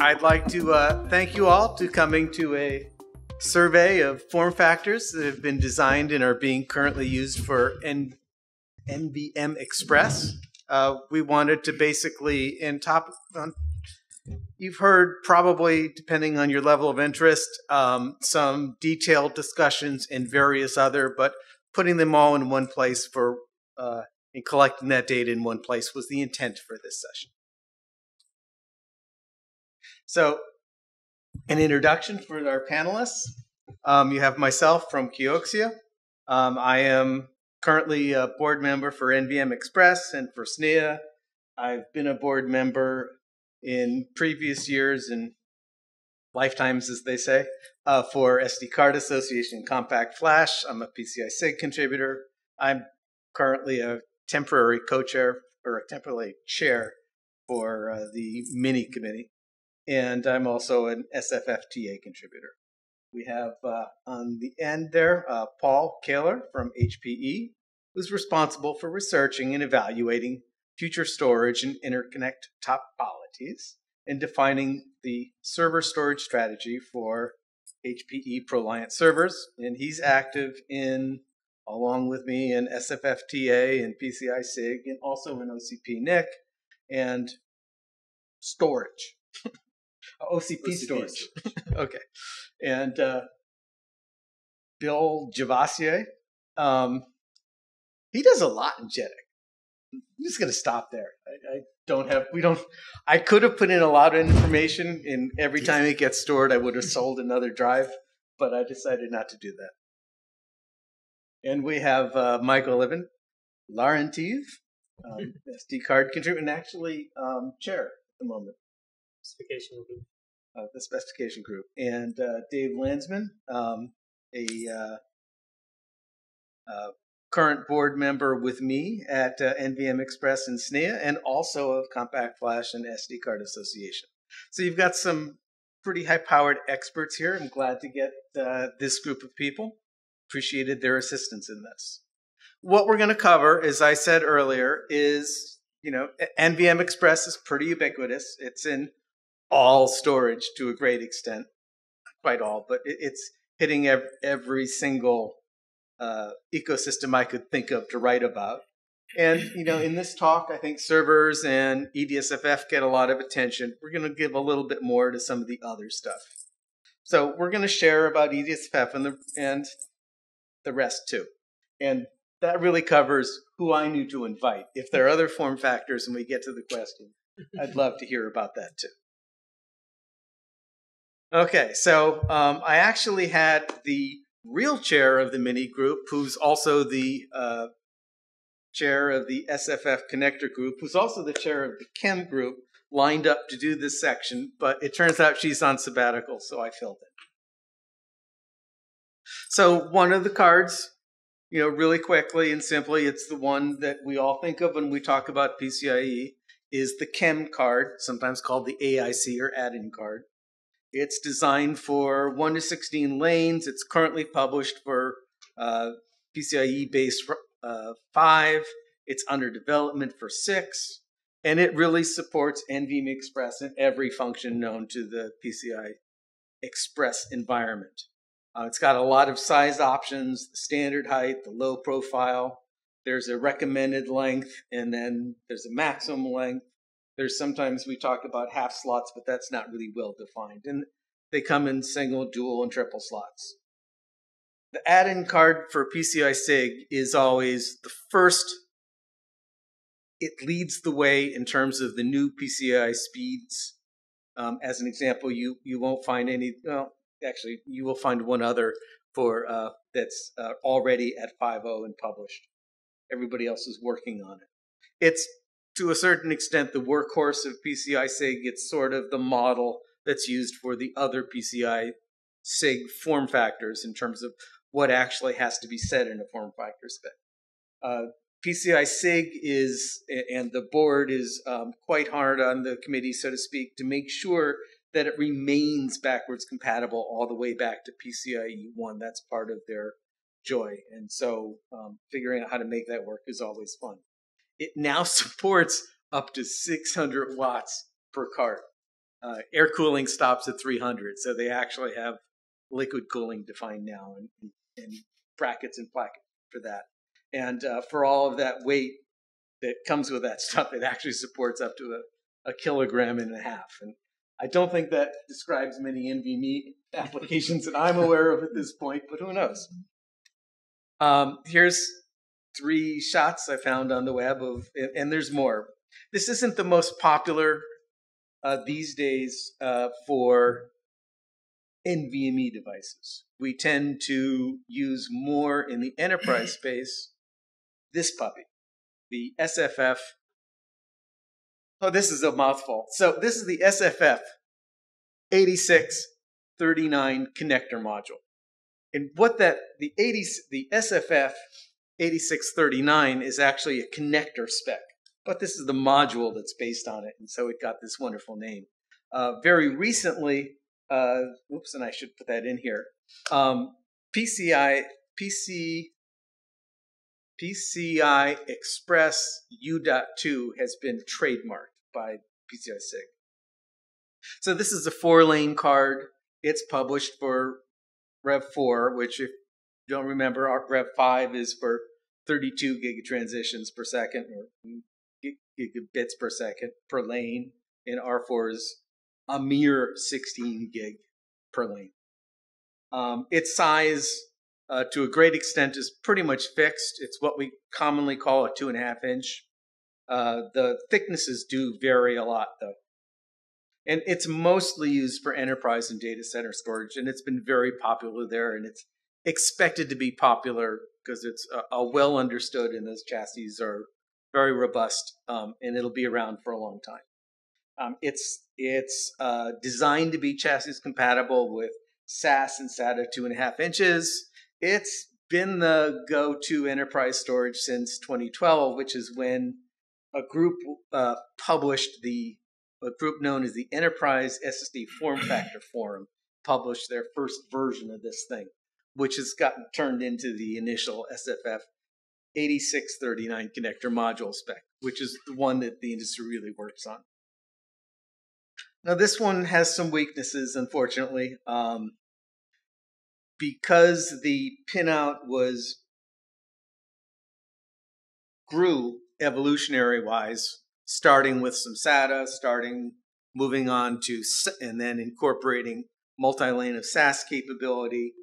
I'd like to thank you all to coming to a survey of form factors that have been designed and are being currently used for NVM Express. We wanted to basically, you've heard probably, depending on your level of interest, some detailed discussions and various other, but putting them all in one place and collecting that data in one place was the intent for this session. So, an introduction for our panelists. You have myself from Kioxia. I am currently a board member for NVM Express and for SNEA. I've been a board member in previous years and lifetimes, as they say, for SD Card Association Compact Flash. I'm a PCI SIG contributor. I'm currently a temporary co-chair or a temporary chair for the mini committee. And I'm also an SFFTA contributor. We have on the end there, Paul Kaler from HPE, who's responsible for researching and evaluating future storage and interconnect topologies and defining the server storage strategy for HPE ProLiant servers. And he's active along with me, in SFFTA and PCI SIG, and also in OCP NIC and storage. OCP storage. Okay. And Bill Javassier, he does a lot in JEDEC. I'm just going to stop there. I could have put in a lot of information, and every time it gets stored, I would have sold another drive, but I decided not to do that. And we have Michael Levin, Larentive, SD card contributor, and actually chair at the moment. Specification group. The specification group. And Dave Landsman, a current board member with me at NVM Express and SNEA, and also of Compact Flash and SD Card Association. So you've got some pretty high-powered experts here. I'm glad to get this group of people. Appreciated their assistance in this. What we're going to cover, as I said earlier, is, NVM Express is pretty ubiquitous. It's in all storage to a great extent. Not quite all, but it's hitting every single ecosystem I could think of to write about. And, in this talk, I think servers and EDSFF get a lot of attention. We're going to give a little bit more to some of the other stuff. So we're going to share about EDSFF and the rest too. And that really covers who I knew to invite. If there are other form factors and we get to the question, I'd love to hear about that too. Okay, so I actually had the real chair of the mini group, who's also the chair of the SFF connector group, who's also the chair of the chem group, lined up to do this section, but it turns out she's on sabbatical, so I filled it. So one of the cards, really quickly and simply, it's the one that we all think of when we talk about PCIe, is the chem card, sometimes called the AIC or add-in card. It's designed for 1 to 16 lanes. It's currently published for PCIe base 5. It's under development for 6. And it really supports NVMe Express in every function known to the PCI Express environment. It's got a lot of size options, the standard height, the low profile. There's a recommended length, and then there's a maximum length. There's sometimes we talk about half slots, but that's not really well defined. And they come in single, dual, and triple slots. The add-in card for PCI SIG is always the first. It leads the way in terms of the new PCI speeds. As an example, you won't find any. Well, actually, you will find one other for that's already at 5.0 and published. Everybody else is working on it. It's, to a certain extent, the workhorse of PCI SIG. It's sort of the model that's used for the other PCI SIG form factors in terms of what actually has to be said in a form factor spec. PCI SIG is, and the board is quite hard on the committee, so to speak, to make sure that it remains backwards compatible all the way back to PCIe 1. That's part of their joy. And so figuring out how to make that work is always fun. It now supports up to 600 watts per card. Air cooling stops at 300, so they actually have liquid cooling defined now, and brackets and plackets for that. And for all of that weight that comes with that stuff, it actually supports up to a kilogram and a half. And I don't think that describes many NVMe applications that I'm aware of at this point, but who knows? Here's 3 shots I found on the web of, and there's more. This isn't the most popular these days for NVMe devices. We tend to use more in the enterprise space this puppy, the SFF. Oh, this is a mouthful. So this is the SFF 8639 connector module. And what the SFF 8639 is actually a connector spec, but this is the module that's based on it, and so it got this wonderful name. Very recently, oops, and I should put that in here. PCI Express U.2 has been trademarked by PCI SIG. So this is a 4-lane card. It's published for Rev 4, which if you don't remember, our Rev 5 is for 32 gig transitions per second, or gigabits per second per lane, and R4 is a mere 16 gig per lane. Its size, to a great extent, is pretty much fixed. It's what we commonly call a 2.5 inch. The thicknesses do vary a lot, though. And it's mostly used for enterprise and data center storage, and it's been very popular there, and it's expected to be popular because it's well understood, and those chassis are very robust, and it'll be around for a long time. It's designed to be chassis compatible with SAS and SATA 2.5 inches. It's been the go-to enterprise storage since 2012, which is when a group published a group known as the Enterprise SSD Form Factor Forum published their first version of this thing, which has gotten turned into the initial SFF 8639 connector module spec, which is the one that the industry really works on. Now, this one has some weaknesses, unfortunately. Because the pinout grew evolutionary-wise, starting with some SATA, moving on to, and then incorporating multi-lane of SAS capability,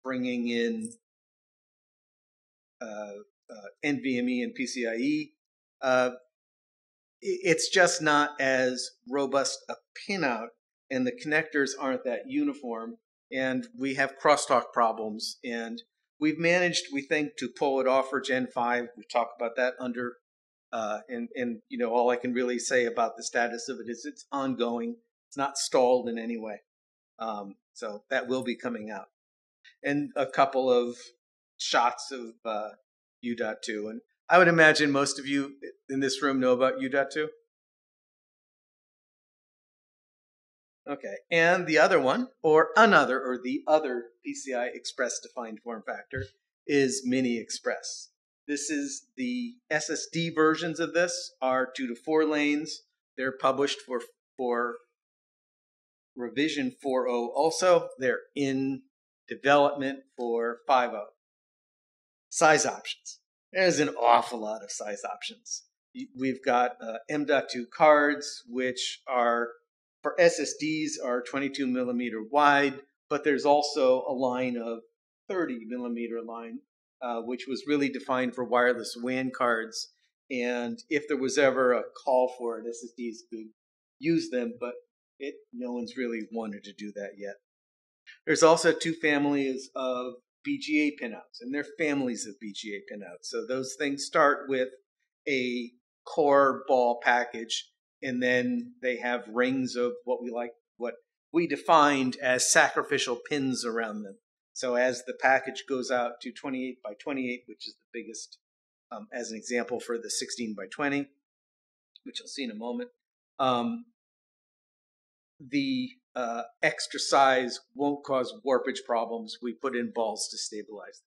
bringing in NVMe and PCIe. It's just not as robust a pinout, and the connectors aren't that uniform, and we have crosstalk problems. And we've managed, we think, to pull it off for Gen 5. We talk about that under. And you know, all I can really say about the status of it is it's ongoing. It's not stalled in any way. So that will be coming out. And a couple of shots of U.2. And I would imagine most of you in this room know about U.2. Okay. And the other one, or the other PCI Express defined form factor is Mini Express. This is the SSD versions of this are 2 to 4 lanes. They're published for revision 4.0 also. They're in development for 5.0. Size options. There's an awful lot of size options. We've got M.2 cards, which are, for SSDs, are 22 millimeter wide, but there's also a line of 30 millimeter line, which was really defined for wireless WAN cards. And if there was ever a call for it, SSDs could use them, but no one's really wanted to do that yet. There's also 2 families of BGA pinouts, and they're families of BGA pinouts. So those things start with a core ball package, and then they have rings of what we defined as sacrificial pins around them. So as the package goes out to 28 by 28, which is the biggest, as an example for the 16 by 20, which you'll see in a moment, the extra size won't cause warpage problems. We put in balls to stabilize them.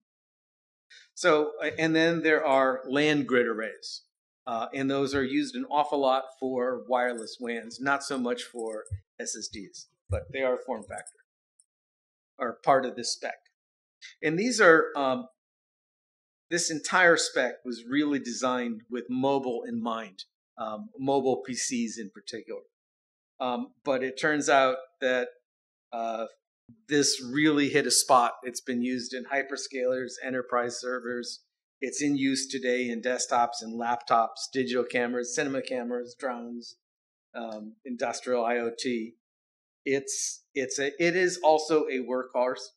So, and then there are land grid arrays. And those are used an awful lot for wireless WANs, not so much for SSDs, but they are form factor, are part of this spec. And these are, this entire spec was really designed with mobile in mind, mobile PCs in particular. But it turns out that this really hit a spot. It's been used in hyperscalers, enterprise servers. It's in use today in desktops and laptops, digital cameras, cinema cameras, drones, industrial IoT. It is also a workhorse,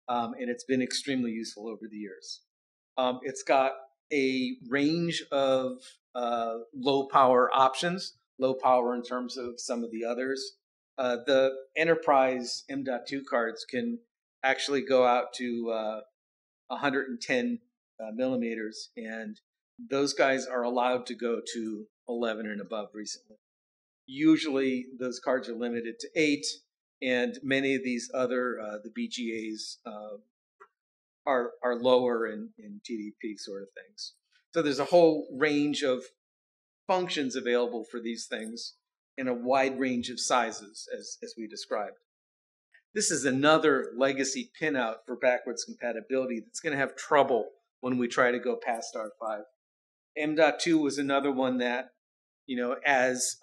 and it's been extremely useful over the years. It's got a range of low power options, low power in terms of some of the others. The enterprise M.2 cards can actually go out to 110 millimeters, and those guys are allowed to go to 11 and above recently. Usually those cards are limited to 8, and many of these other, the BGAs, are lower in TDP sort of things. So there's a whole range of functions available for these things in a wide range of sizes, as we described. This is another legacy pinout for backwards compatibility that's going to have trouble when we try to go past R5. M.2 was another one that, you know, as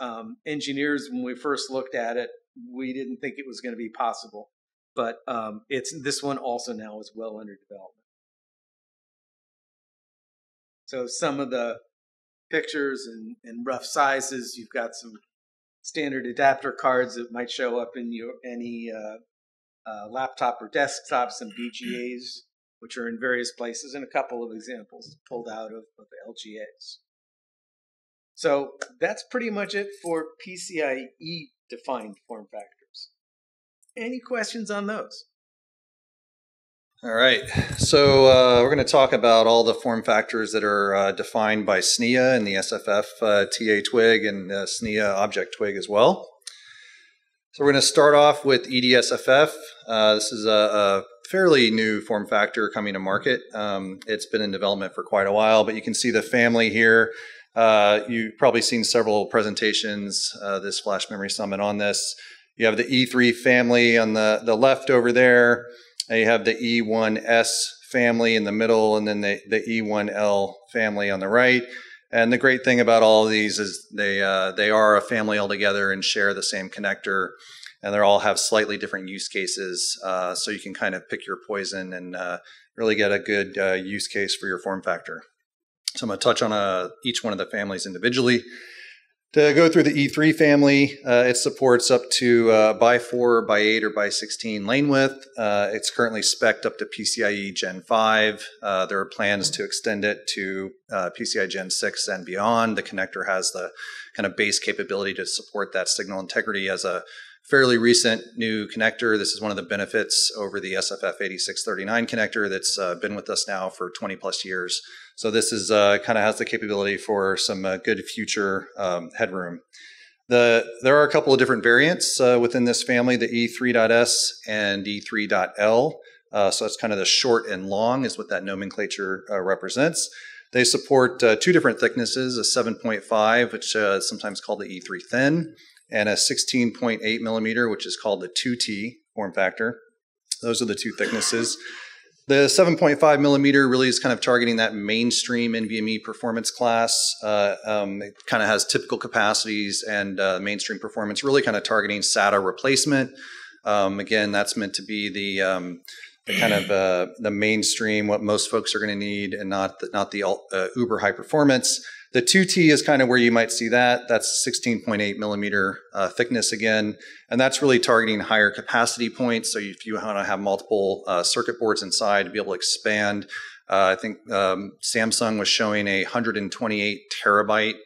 engineers, when we first looked at it, we didn't think it was going to be possible. But this one also now is well under development. So some of the pictures and rough sizes, you've got some standard adapter cards that might show up in any laptop or desktop, some BGAs, which are in various places, and a couple of examples pulled out of LGAs. So that's pretty much it for PCIe-defined form factors. Any questions on those? All right, so we're going to talk about all the form factors that are defined by SNIA and the SFF TA twig and SNIA object twig as well. So we're going to start off with EDSFF. This is a fairly new form factor coming to market. It's been in development for quite a while, but you can see the family here. You've probably seen several presentations this Flash Memory Summit on this. You have the E3 family on the left over there. You have the E1S family in the middle, and then the E1L family on the right. And the great thing about all of these is they are a family altogether and share the same connector, and they all have slightly different use cases. So you can kind of pick your poison and really get a good use case for your form factor. So I'm going to touch on each one of the families individually. To go through the E3 family, it supports up to by 4, by 8, or by 16 lane width. It's currently spec'd up to PCIe Gen 5. There are plans to extend it to PCIe Gen 6 and beyond. The connector has the kind of base capability to support that signal integrity as a fairly recent new connector. This is one of the benefits over the SFF 8639 connector that's been with us now for 20 plus years. So this is kind of has the capability for some good future headroom. There are a couple of different variants within this family, the E3.S and E3.L. So that's kind of the short and long is what that nomenclature represents. They support 2 different thicknesses, a 7.5, which is sometimes called the E3 thin, and a 16.8 millimeter, which is called the 2T form factor. Those are the 2 thicknesses. The 7.5 millimeter really is kind of targeting that mainstream NVMe performance class. It kind of has typical capacities and mainstream performance, really kind of targeting SATA replacement. Again, that's meant to be the kind of the mainstream, what most folks are going to need, and not the uber high performance. The 2T is kind of where you might see that. That's 16.8 millimeter thickness again, and that's really targeting higher capacity points. So if you want to have multiple circuit boards inside to be able to expand, I think Samsung was showing a 128 terabyte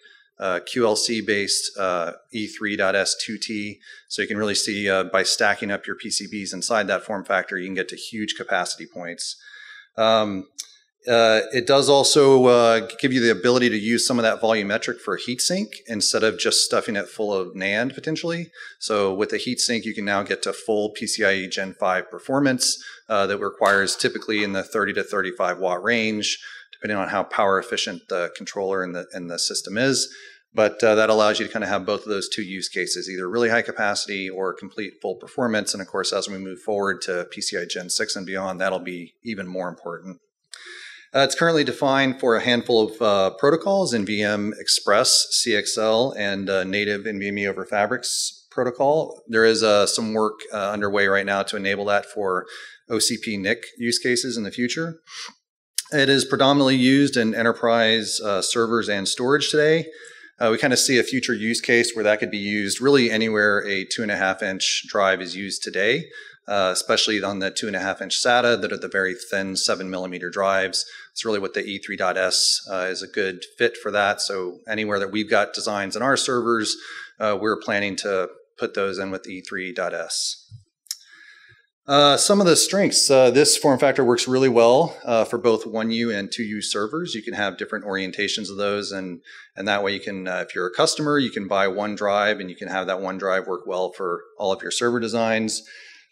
QLC-based E3.S 2T. So you can really see by stacking up your PCBs inside that form factor, you can get to huge capacity points. It does also give you the ability to use some of that volumetric for a heatsink instead of just stuffing it full of NAND potentially. So with a heatsink, you can now get to full PCIe Gen 5 performance that requires typically in the 30 to 35 watt range, depending on how power efficient the controller and the system is. But that allows you to kind of have both of those two use cases, either really high capacity or complete full performance. And of course, as we move forward to PCI Gen 6 and beyond, that'll be even more important. It's currently defined for a handful of protocols, NVM Express, CXL, and native NVMe over Fabrics protocol. There is some work underway right now to enable that for OCP NIC use cases in the future. It is predominantly used in enterprise servers and storage today. We kind of see a future use case where that could be used really anywhere a 2.5-inch drive is used today, especially on the 2.5-inch SATA that are the very thin 7mm drives. It's really what the E3.S is a good fit for that. So anywhere that we've got designs in our servers, we're planning to put those in with E3.S. Some of the strengths, this form factor works really well for both 1U and 2U servers. You can have different orientations of those, and that way you can, if you're a customer, you can buy one drive and you can have that one drive work well for all of your server designs.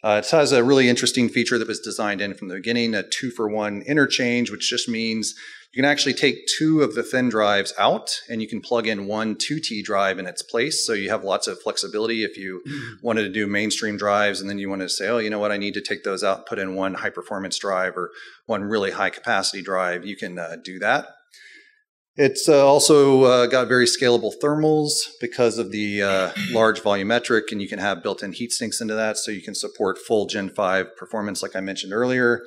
It has a really interesting feature that was designed in from the beginning, a 2-for-1 interchange, which just means you can actually take two of the thin drives out and you can plug in one 2T drive in its place. So you have lots of flexibility if you wanted to do mainstream drives and then you wanted to say, oh, you know what, I need to take those out and put in one high performance drive or one really high capacity drive. You can do that. It's also got very scalable thermals because of the large volumetric, and you can have built-in heat sinks into that, so you can support full Gen 5 performance like I mentioned earlier.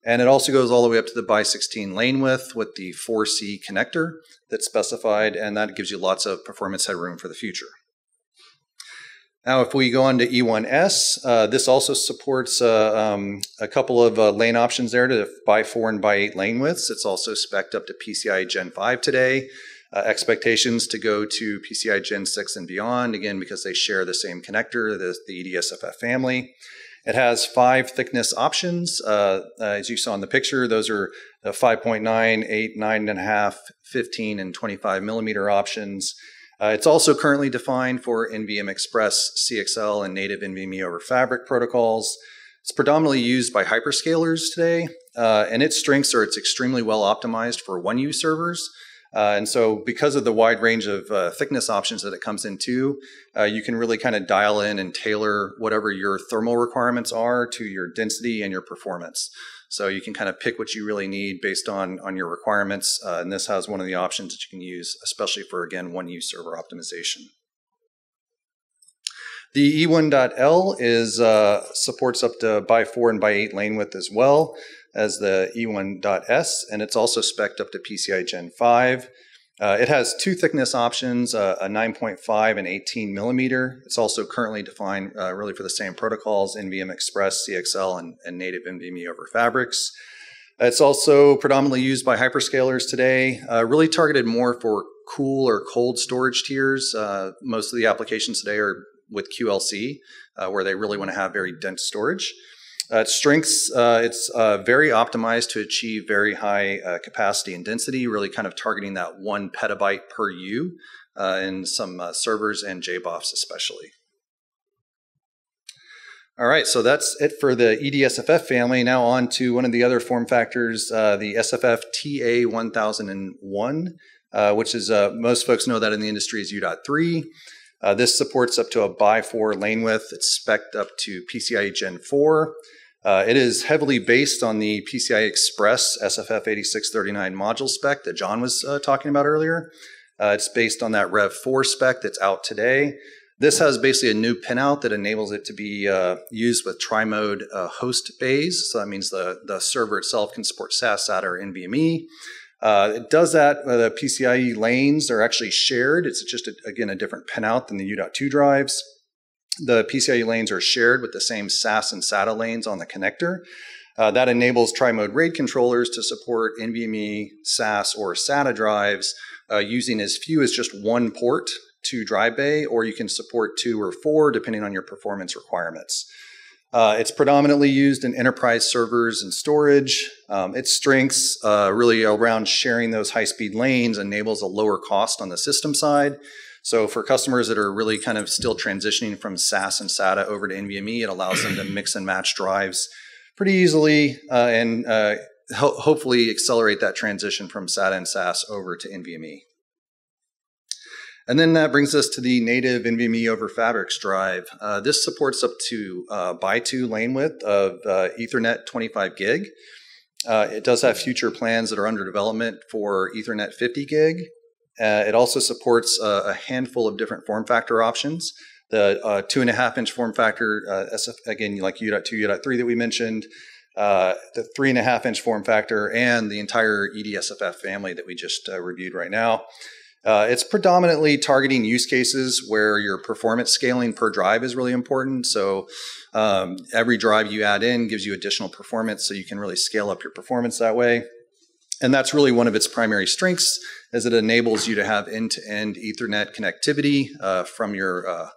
And it also goes all the way up to the by 16 lane width with the 4C connector that's specified, and that gives you lots of performance headroom for the future. Now, if we go on to E1S, this also supports a couple of lane options there to by 4 and by 8 lane widths. It's also spec'd up to PCI Gen 5 today. Expectations to go to PCI Gen 6 and beyond, again, because they share the same connector, the EDSFF family. It has 5 thickness options. As you saw in the picture, those are the 5.9, 8, 9.5, 15, and 25 millimeter options. It's also currently defined for NVM Express, CXL, and native NVMe over Fabric protocols. It's predominantly used by hyperscalers today, and its strengths are it's extremely well optimized for 1U servers. And so because of the wide range of thickness options that it comes into, you can really kind of dial in and tailor whatever your thermal requirements are to your density and your performance. So you can kind of pick what you really need based on your requirements. And this has one of the options that you can use, especially for, again, 1U server optimization. The E1.L is supports up to by 4 and by 8 lane width as well as the E1.S, and it's also spec'd up to PCI Gen 5. It has 2 thickness options, a 9.5 and 18 millimeter. It's also currently defined really for the same protocols, NVM Express, CXL, and native NVMe over Fabrics. It's also predominantly used by hyperscalers today, really targeted more for cool or cold storage tiers. Most of the applications today are with QLC, where they really want to have very dense storage. Its strengths, it's very optimized to achieve very high capacity and density, really kind of targeting that 1 petabyte per U in some servers and JBOFs especially. All right, so that's it for the EDSFF family. Now on to one of the other form factors, the SFF TA1001, which is, most folks know that in the industry is U.3. This supports up to a by 4 lane width. It's spec'd up to PCIe Gen 4. It is heavily based on the PCI Express SFF 8639 module spec that John was talking about earlier. It's based on that Rev 4 spec that's out today. This has basically a new pinout that enables it to be used with tri-mode host bays. So that means the server itself can support SAS, SATA, or NVMe. It does that, the PCIe lanes are actually shared. It's just, again, a different pinout than the U.2 drives. The PCIe lanes are shared with the same SAS and SATA lanes on the connector. That enables tri-mode RAID controllers to support NVMe, SAS, or SATA drives using as few as just 1 port to drive bay, or you can support 2 or 4 depending on your performance requirements. It's predominantly used in enterprise servers and storage. Its strengths really around sharing those high-speed lanes enables a lower cost on the system side. So for customers that are really kind of still transitioning from SAS and SATA over to NVMe, it allows them to mix and match drives pretty easily and hopefully accelerate that transition from SATA and SAS over to NVMe. And then that brings us to the native NVMe over Fabrics drive. This supports up to by 2 lane width of Ethernet 25 gig. It does have future plans that are under development for Ethernet 50 gig. It also supports a handful of different form factor options. The 2.5-inch form factor, again, like U.2, U.3 that we mentioned, the 3.5-inch form factor, and the entire EDSFF family that we just reviewed right now. It's predominantly targeting use cases where your performance scaling per drive is really important. So every drive you add in gives you additional performance, so you can really scale up your performance that way. And that's really one of its primary strengths, as it enables you to have end-to-end Ethernet connectivity from your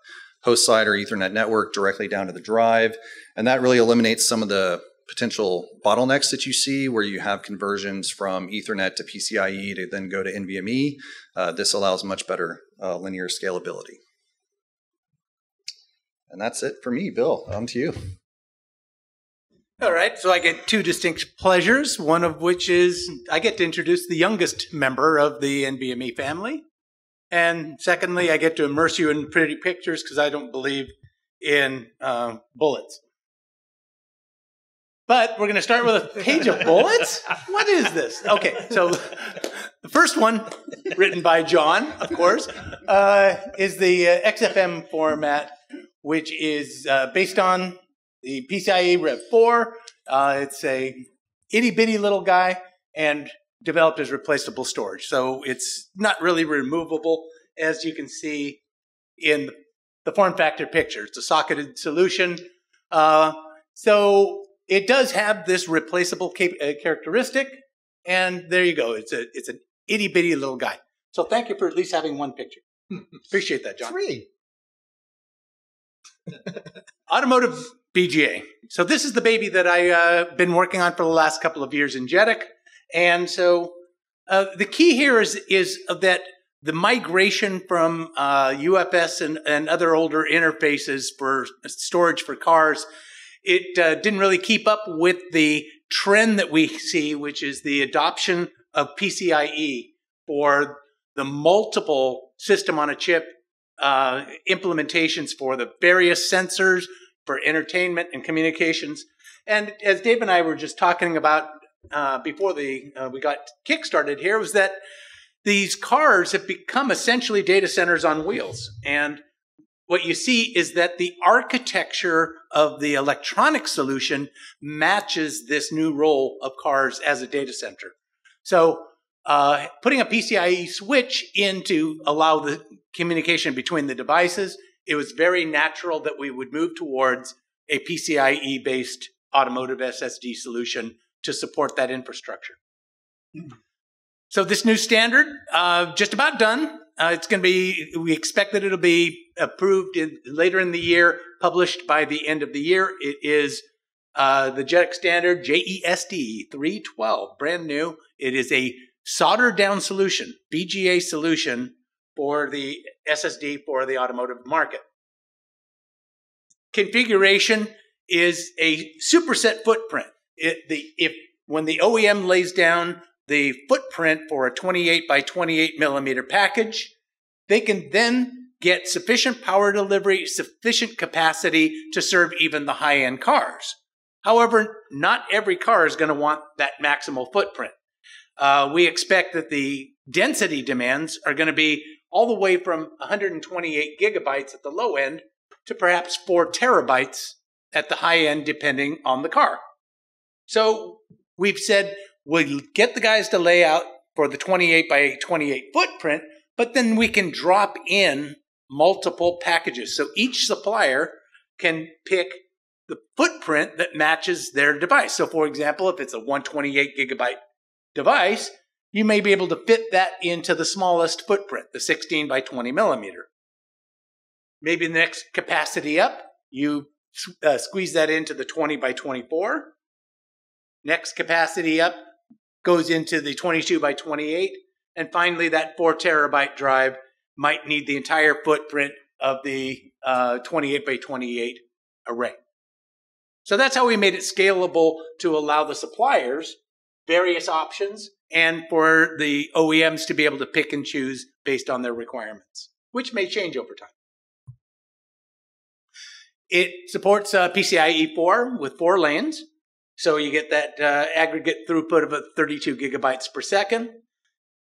host side or Ethernet network directly down to the drive. And that really eliminates some of the potential bottlenecks that you see where you have conversions from Ethernet to PCIe to then go to NVMe. This allows much better linear scalability. And that's it for me. Bill, on to you. All right, so I get 2 distinct pleasures, one of which is I get to introduce the youngest member of the NVMe family. And secondly, I get to immerse you in pretty pictures because I don't believe in bullets. But we're going to start with a page of bullets? What is this? Okay, so the first one, written by John, of course, is the XFM format, which is based on the PCIe Rev 4. It's a itty-bitty little guy and developed as replaceable storage. So it's not really removable, as you can see in the form factor picture. It's a socketed solution. So it does have this replaceable characteristic, and there you go. It's an itty-bitty little guy. So thank you for at least having one picture. Appreciate that, John. 3. Automotive BGA. So this is the baby that I've been working on for the last couple of years in JEDEC. And so the key here is that the migration from UFS and other older interfaces for storage for cars, it didn't really keep up with the trend that we see, which is the adoption of PCIe for the multiple system on a chip implementations for the various sensors, for entertainment and communications. And as Dave and I were just talking about before we got kick-started here, was that these cars have become essentially data centers on wheels. And what you see is that the architecture of the electronic solution matches this new role of cars as a data center. So putting a PCIe switch in to allow the communication between the devices, it was very natural that we would move towards a PCIe-based automotive SSD solution to support that infrastructure. So this new standard, just about done. It's going to be, we expect that it'll be approved later in the year, published by the end of the year. It is the JEDEC standard, JESD 312, brand new. It is a soldered down solution, BGA solution for the SSD for the automotive market. Configuration is a superset footprint. When the OEM lays down the footprint for a 28 by 28 millimeter package, they can then get sufficient power delivery, sufficient capacity to serve even the high-end cars. However, not every car is going to want that maximal footprint. We expect that the density demands are going to be all the way from 128 gigabytes at the low end to perhaps 4 terabytes at the high end, depending on the car. So we've said we'll get the guys to lay out for the 28 by 28 footprint, but then we can drop in multiple packages. So each supplier can pick the footprint that matches their device. So for example, if it's a 128 gigabyte device, you may be able to fit that into the smallest footprint, the 16 by 20 millimeter. Maybe the next capacity up, you squeeze that into the 20 by 24. Next capacity up goes into the 22 by 28. And finally, that 4 terabyte drive might need the entire footprint of the 28 by 28 array. So that's how we made it scalable to allow the suppliers various options and for the OEMs to be able to pick and choose based on their requirements. which may change over time. It supports PCIe 4 with 4 lanes. So you get that aggregate throughput of 32 gigabytes per second.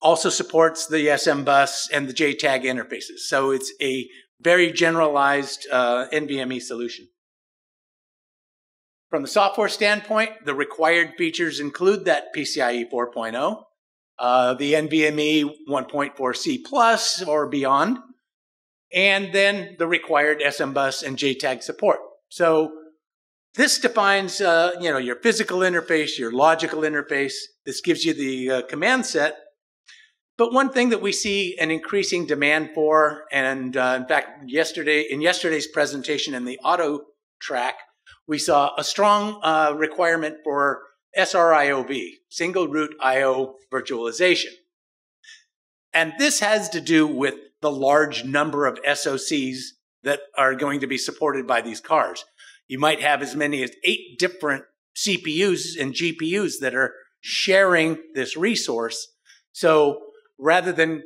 Also supports the SM bus and the JTAG interfaces. So it's a very generalized NVMe solution. From the software standpoint, the required features include that PCIe 4.0, the NVMe 1.4C Plus or beyond, and then the required SM bus and JTAG support. So this defines your physical interface, your logical interface. This gives you the command set. But one thing that we see an increasing demand for, and in fact, in yesterday's presentation in the auto track, we saw a strong requirement for SRIOV, single root IO virtualization. And this has to do with the large number of SoCs that are going to be supported by these cars. You might have as many as 8 different CPUs and GPUs that are sharing this resource. So rather than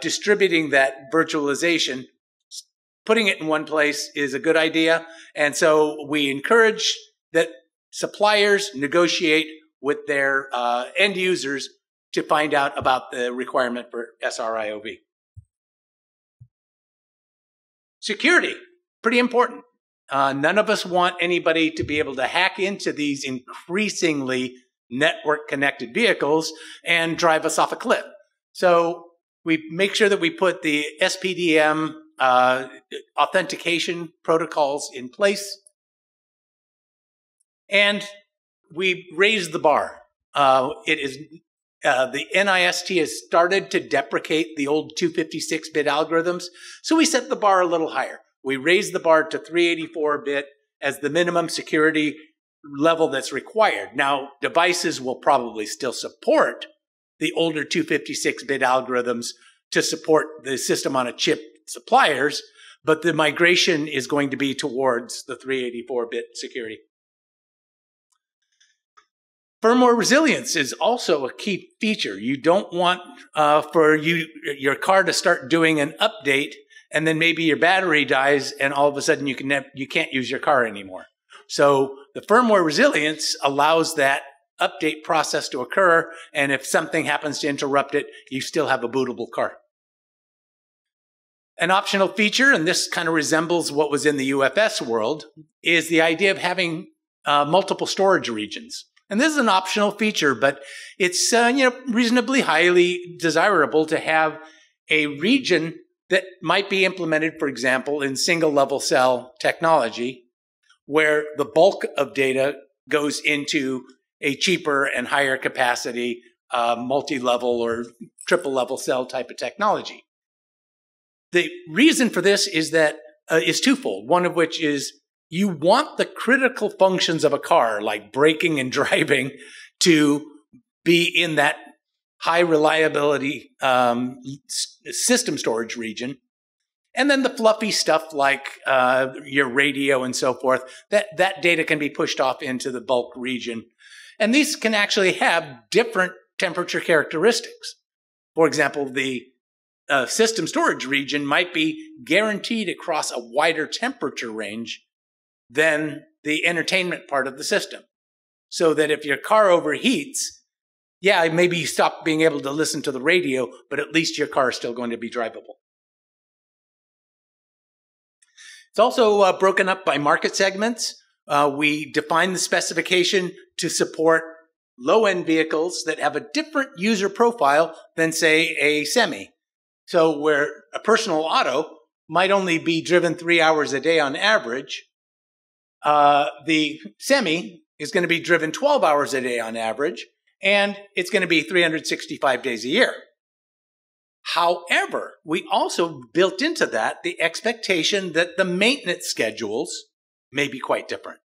distributing that virtualization, putting it in one place is a good idea. And so we encourage that suppliers negotiate with their end users to find out about the requirement for SRIOV. Security, pretty important. None of us want anybody to be able to hack into these increasingly network-connected vehicles and drive us off a cliff. So we make sure that we put the SPDM authentication protocols in place. And we raise the bar. The NIST has started to deprecate the old 256-bit algorithms, so we set the bar a little higher. We raise the bar to 384-bit as the minimum security level that's required. Now, devices will probably still support the older 256-bit algorithms to support the system on a chip suppliers, but the migration is going to be towards the 384-bit security. Firmware resilience is also a key feature. You don't want for your car to start doing an update and then maybe your battery dies and all of a sudden you can't use your car anymore. So the firmware resilience allows that update process to occur, and if something happens to interrupt it, you still have a bootable car. An optional feature, and this kind of resembles what was in the UFS world, is the idea of having multiple storage regions. And this is an optional feature, but it's reasonably highly desirable to have a region that might be implemented, for example, in single-level cell technology, where the bulk of data goes into a cheaper and higher capacity multi-level or triple-level cell type of technology. The reason for this is twofold, one of which is you want the critical functions of a car, like braking and driving, to be in that high reliability system storage region. And then the fluffy stuff like your radio and so forth, that data can be pushed off into the bulk region. And these can actually have different temperature characteristics. For example, the system storage region might be guaranteed across a wider temperature range than the entertainment part of the system. So that if your car overheats, maybe you stop being able to listen to the radio, but at least your car is still going to be drivable. It's also broken up by market segments. We define the specification to support low-end vehicles that have a different user profile than, say, a semi. So where a personal auto might only be driven 3 hours a day on average, the semi is going to be driven 12 hours a day on average, and it's going to be 365 days a year. However, we also built into that the expectation that the maintenance schedules may be quite different.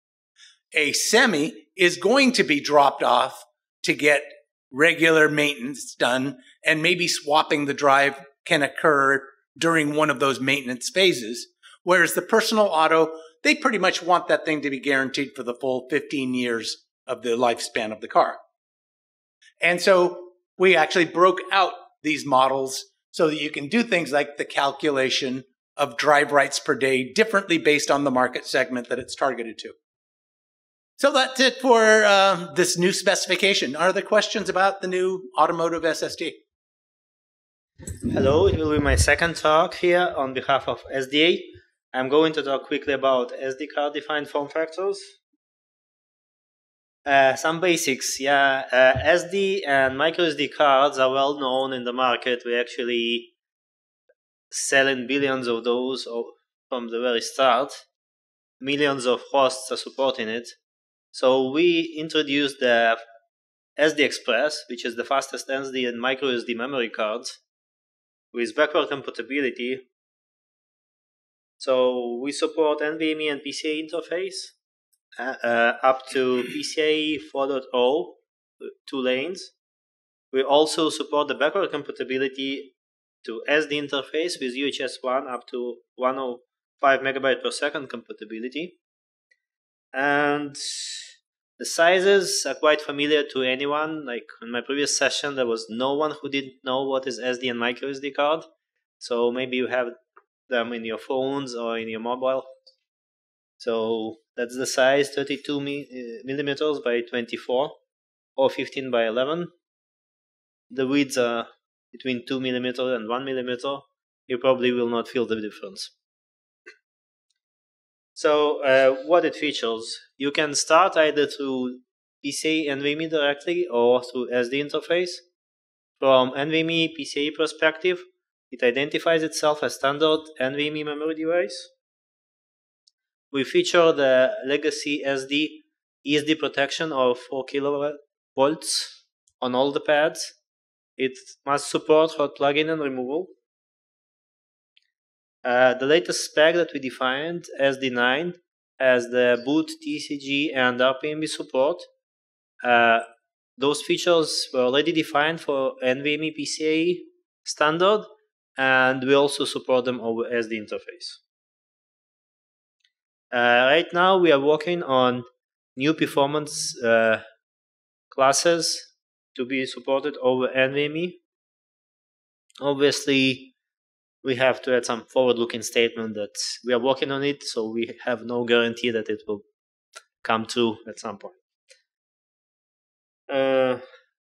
A semi is going to be dropped off to get regular maintenance done, and maybe swapping the drive can occur during one of those maintenance phases. Whereas the personal auto, they pretty much want that thing to be guaranteed for the full 15 years of the lifespan of the car. And so we actually broke out these models so that you can do things like the calculation of drive writes per day differently based on the market segment that it's targeted to. So that's it for this new specification. Are there questions about the new automotive SSD? Hello, it will be my second talk here on behalf of SDA. I'm going to talk quickly about SD card defined form factors. Some basics, SD and microSD cards are well known in the market. We actually selling billions of those from the very start. Millions of hosts are supporting it. So we introduced the SD Express, which is the fastest SD and microSD memory cards with backward compatibility. So we support NVMe and PCIe interface up to PCIe 4.0, 2 lanes. We also support the backward compatibility to SD interface with UHS 1 up to 105 megabyte per second compatibility. And the sizes are quite familiar to anyone. Like in my previous session, there was no one who didn't know what is SD and microSD card. So maybe you have them in your phones or in your mobile. So that's the size, 32 millimeters by 24 or 15 by 11. The widths are between 2 millimeter and 1 millimeter. You probably will not feel the difference. So what it features, you can start either through PCIe NVMe directly or through SD interface. From NVMe PCIe perspective, it identifies itself as standard NVMe memory device. We feature the legacy SD ESD protection of 4 kilovolts on all the pads. It must support hot plug-in and removal. The latest spec that we defined, SD9, has the boot, TCG, and RPMB support. Those features were already defined for NVMe PCIe standard, and we also support them over SD interface. Right now, we are working on new performance classes to be supported over NVMe. Obviously, we have to add some forward-looking statement that we are working on it, so we have no guarantee that it will come true at some point.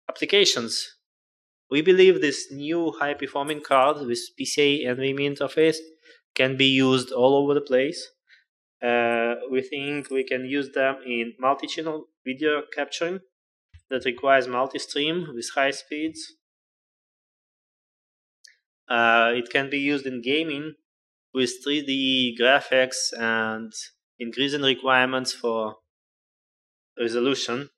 Applications. We believe this new high-performing card with PCIe NVMe interface can be used all over the place. We think we can use them in multi-channel video capturing that requires multi-stream with high speeds. It can be used in gaming with 3D graphics and increasing requirements for resolution.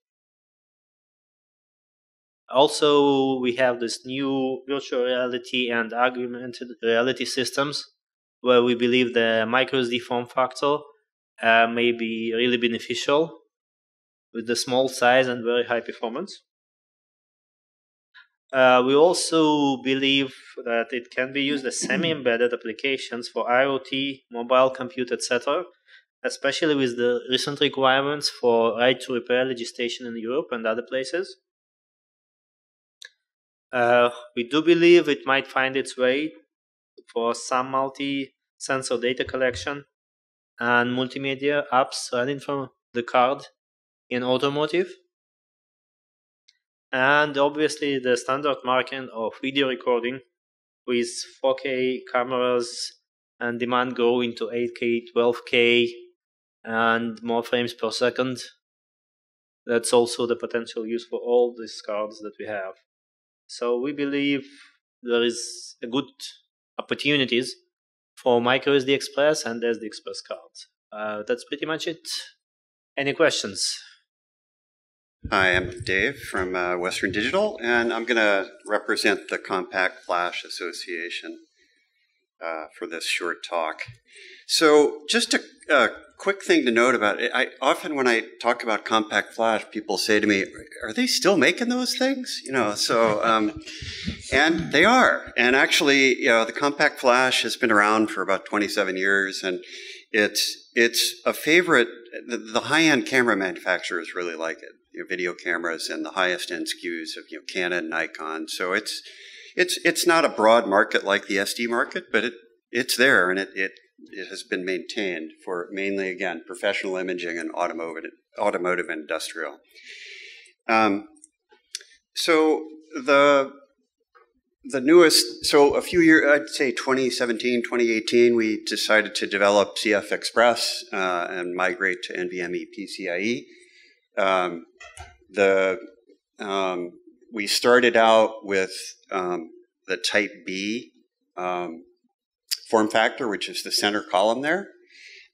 Also, we have this new virtual reality and augmented reality systems where we believe the microSD form factor may be really beneficial with the small size and very high performance. We also believe that it can be used as semi-embedded applications for IoT, mobile compute, etc., especially with the recent requirements for right to repair legislation in Europe and other places. We do believe it might find its way for some multi-sensor data collection and multimedia apps running from the card in automotive. And obviously the standard market of video recording with 4K cameras and demand growing to 8K, 12K, and more frames per second. That's also the potential use for all these cards that we have. So we believe there is a good opportunities for microSD Express and SD Express cards. That's pretty much it. Any questions? Hi, I'm Dave from Western Digital, and I'm going to represent the Compact Flash Association for this short talk. So just a quick thing to note about it. Often when I talk about Compact Flash, people say to me, are they still making those things? You know, so, and they are. And actually, you know, the Compact Flash has been around for about 27 years, and it's a favorite. The high-end camera manufacturers really like it. You know, video cameras and the highest end SKUs of Canon, Nikon. So it's not a broad market like the SD market, but it's there, and it has been maintained for mainly, again, professional imaging and automotive and industrial. So the newest, so a few years, I'd say 2017, 2018, we decided to develop CF Express and migrate to NVMe PCIe. We started out with the Type B form factor, which is the center column there,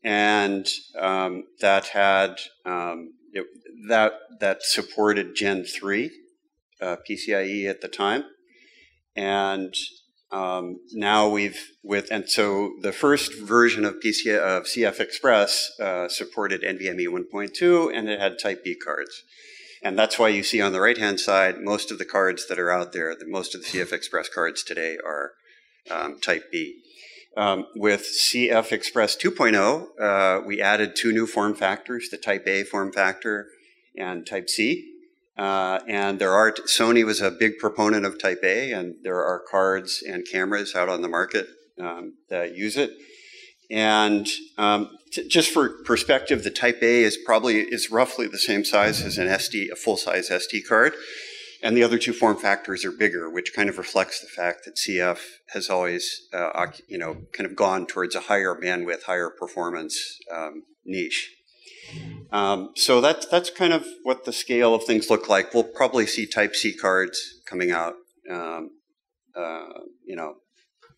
and that had that supported Gen 3 PCIe at the time, and now so the first version of CF Express supported NVMe 1.2, and it had Type B cards. And that's why you see on the right-hand side, most of the cards that are out there, most of the CF Express cards today are Type B. With CF Express 2.0, we added 2 new form factors, the Type A form factor and Type C. And Sony was a big proponent of Type A, and there are cards and cameras out on the market that use it. And just for perspective, the Type A is roughly the same size as a full-size SD card, and the other 2 form factors are bigger, which kind of reflects the fact that CF has always, kind of gone towards a higher bandwidth, higher performance niche. So that's kind of what the scale of things look like. We'll probably see Type C cards coming out,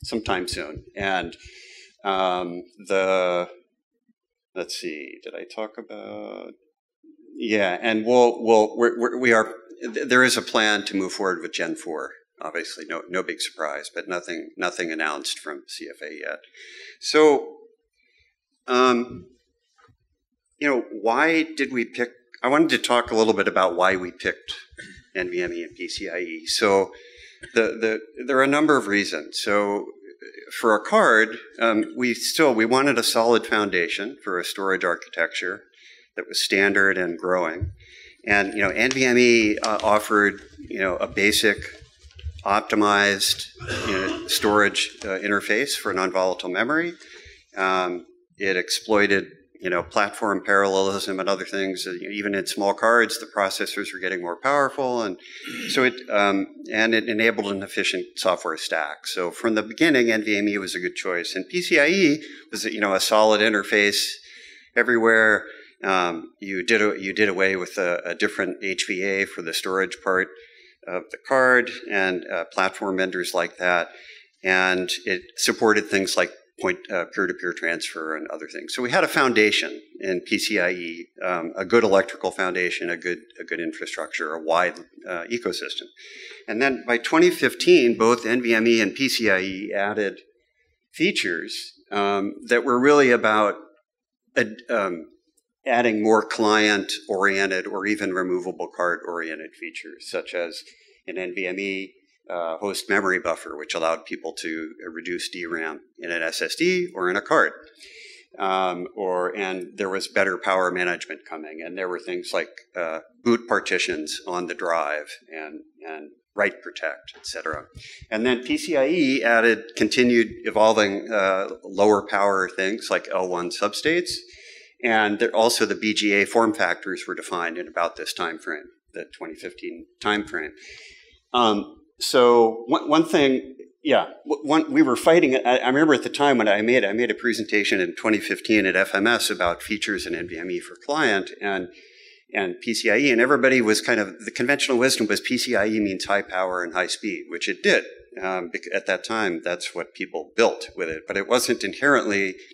sometime soon, and let's see, did I talk about? Yeah, and there is a plan to move forward with Gen 4. Obviously, no big surprise, but nothing announced from CFA yet. So, why did we pick? I wanted to talk a little bit about why we picked NVMe and PCIe. So, there are a number of reasons. So, for a card, we wanted a solid foundation for a storage architecture that was standard and growing. And, NVMe offered, a basic optimized storage interface for non-volatile memory. It exploited, platform parallelism and other things. Even in small cards, the processors were getting more powerful, and so it enabled an efficient software stack. So from the beginning, NVMe was a good choice, and PCIe was a solid interface everywhere. You did away with a different HVA for the storage part of the card, and platform vendors like that, and it supported things like peer-to-peer transfer and other things. So we had a foundation in PCIe, a good electrical foundation, a good infrastructure, a wide ecosystem. And then by 2015, both NVMe and PCIe added features that were really about adding more client-oriented or even removable card-oriented features, such as an NVMe host memory buffer, which allowed people to reduce DRAM in an SSD or in a card. And there was better power management coming, and there were things like boot partitions on the drive and write protect, etc. And then PCIe continued evolving lower power things like L1 substates, and also the BGA form factors were defined in about this time frame, the 2015 time frame. So one thing, we were fighting. I remember at the time when I made a presentation in 2015 at FMS about features in NVMe for client and PCIe, and everybody was the conventional wisdom was PCIe means high power and high speed, which it did. At that time, that's what people built with it, but it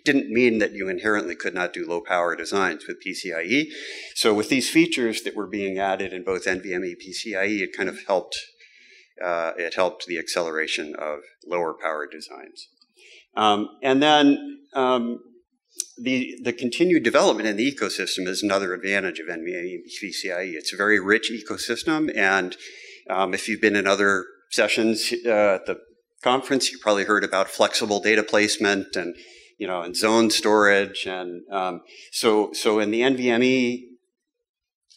didn't mean that you inherently could not do low power designs with PCIe. So with these features that were being added in both NVMe and PCIe, it kind of helped. It helped the acceleration of lower power designs. And then the continued development in the ecosystem is another advantage of NVMe and PCIe. It's a very rich ecosystem, and if you've been in other sessions at the conference, you probably heard about flexible data placement and and zone storage, and so in the NVMe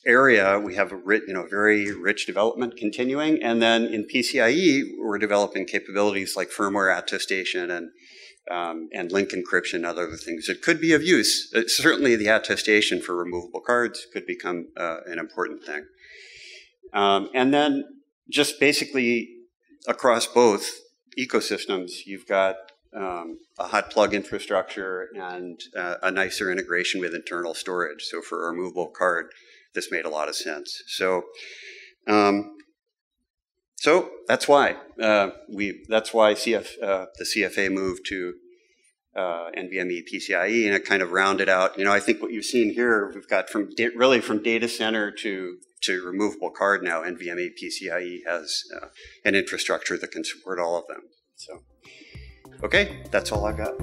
area, we have a very rich development continuing. And then in PCIe, we're developing capabilities like firmware attestation and link encryption and other things that could be of use. Certainly the attestation for removable cards could become an important thing. And then just basically across both ecosystems, you've got a hot plug infrastructure and a nicer integration with internal storage. So for a removable card, this made a lot of sense. So that's why the CFA moved to NVMe PCIe, and it kind of rounded out. I think what you've seen here, we've got from data center to removable card now. NVMe PCIe has an infrastructure that can support all of them. So, okay, that's all I've got.